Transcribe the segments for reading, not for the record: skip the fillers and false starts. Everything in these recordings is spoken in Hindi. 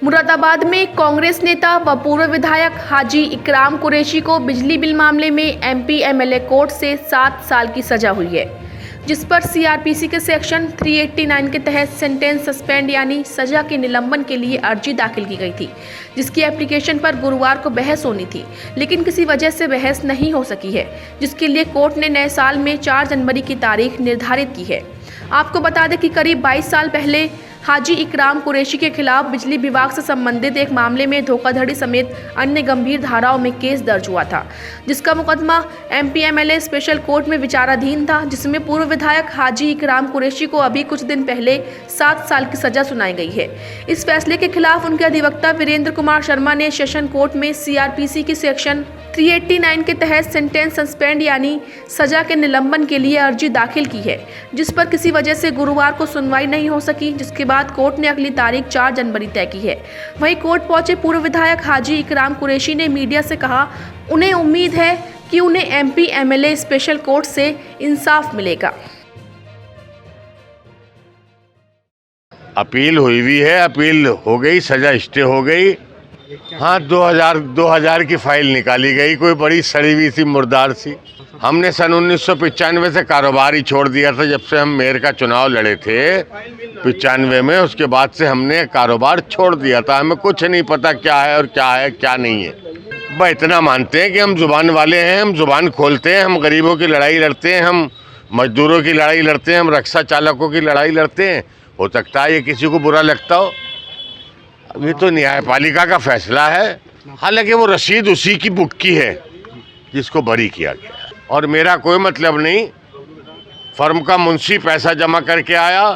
मुरादाबाद में कांग्रेस नेता व पूर्व विधायक हाजी इकराम कुरैशी को बिजली बिल मामले में एमपी एमएलए कोर्ट से 7 साल की सजा हुई है, जिस पर सीआरपीसी के सेक्शन 389 के तहत सेंटेंस सस्पेंड यानी सजा के निलंबन के लिए अर्जी दाखिल की गई थी, जिसकी एप्लीकेशन पर गुरुवार को बहस होनी थी, लेकिन किसी वजह से बहस नहीं हो सकी है, जिसके लिए कोर्ट ने नए साल में 4 जनवरी की तारीख निर्धारित की है। आपको बता दें कि करीब 22 साल पहले हाजी इकराम कुरैशी के खिलाफ बिजली विभाग से संबंधित एक मामले में धोखाधड़ी समेत अन्य गंभीर धाराओं में केस दर्ज हुआ था, जिसका मुकदमा एमपी एमएलए स्पेशल कोर्ट में विचाराधीन था, जिसमें पूर्व विधायक हाजी इकराम कुरैशी को अभी कुछ दिन पहले 7 साल की सजा सुनाई गई है। इस फैसले के खिलाफ उनके अधिवक्ता वीरेंद्र कुमार शर्मा ने सेशन कोर्ट में सीआरपीसी के सेक्शन 389 के तहत सेंटेंस सस्पेंड यानी सजा के निलंबन के लिए अर्जी दाखिल की है, जिस पर किसी वजह से गुरुवार को सुनवाई नहीं हो सकी, जिसके बाद कोर्ट ने अगली तारीख 4 जनवरी तय की है। वहीं कोर्ट पहुंचे पूर्व विधायक हाजी इकराम कुरैशी ने मीडिया से कहा, उन्हें उम्मीद है कि उन्हें एमपी एमएलए स्पेशल कोर्ट से इंसाफ मिलेगा। अपील हुई है, अपील हो गई, सजा स्टे हो गई। हाँ, 2000 की फाइल निकाली गई, कोई बड़ी सड़ी हुई सी मुर्दार सी। हमने सन 1995 से कारोबार ही छोड़ दिया था, जब से हम मेयर का चुनाव लड़े थे 95 में। उसके बाद से हमने कारोबार छोड़ दिया था, हमें कुछ नहीं पता क्या है और क्या नहीं है। बस इतना मानते हैं कि हम जुबान वाले हैं, हम जुबान खोलते हैं, हम गरीबों की लड़ाई लड़ते हैं, हम मजदूरों की लड़ाई लड़ते हैं, हम रिक्शा चालकों की लड़ाई लड़ते हैं। हो सकता है ये किसी को बुरा लगता हो, अभी तो न्यायपालिका का फैसला है। हालांकि वो रसीद उसी की बुक की है जिसको बरी किया गया, और मेरा कोई मतलब नहीं। फर्म का मुंशी पैसा जमा करके आया,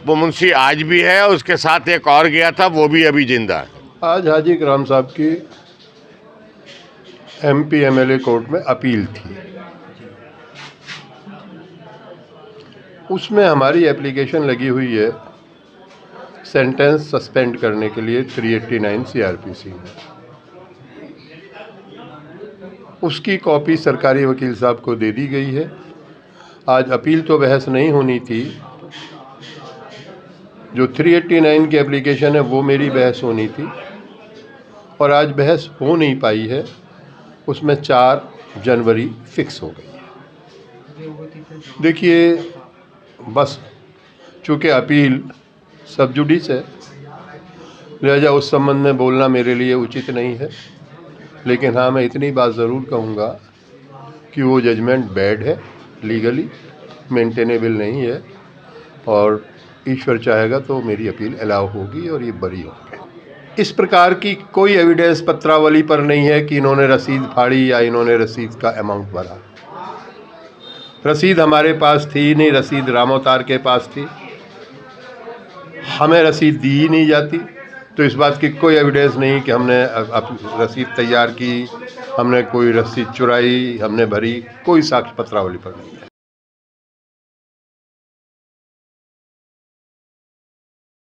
वो मुंशी आज भी है, उसके साथ एक और गया था, वो भी अभी जिंदा है। आज हाजी इकराम साहब की एमपी एमएलए कोर्ट में अपील थी, उसमें हमारी एप्लीकेशन लगी हुई है सेंटेंस सस्पेंड करने के लिए 389 सीआरपीसी में। उसकी कॉपी सरकारी वकील साहब को दे दी गई है। आज अपील तो बहस नहीं होनी थी, जो 389 की एप्लीकेशन है वो मेरी बहस होनी थी, और आज बहस हो नहीं पाई है, उसमें 4 जनवरी फिक्स हो गई है। देखिए, बस चूँकि अपील सब जुडिस है, लिहाजा उस संबंध में बोलना मेरे लिए उचित नहीं है। लेकिन हाँ, मैं इतनी बात ज़रूर कहूँगा कि वो जजमेंट बैड है, लीगली मेंटेनेबल नहीं है, और ईश्वर चाहेगा तो मेरी अपील अलाउ होगी और ये बरी होगी। इस प्रकार की कोई एविडेंस पत्रावली पर नहीं है कि इन्होंने रसीद फाड़ी या इन्होंने रसीद का अमाउंट भरा। रसीद हमारे पास थी नहीं, रसीद रामोतार के पास थी, हमें रसीद दी ही नहीं जाती। तो इस बात की कोई एविडेंस नहीं कि हमने रसीद तैयार की, हमने कोई रसीद चुराई, हमने भरी, कोई साक्ष्य पत्रावली पर नहीं है।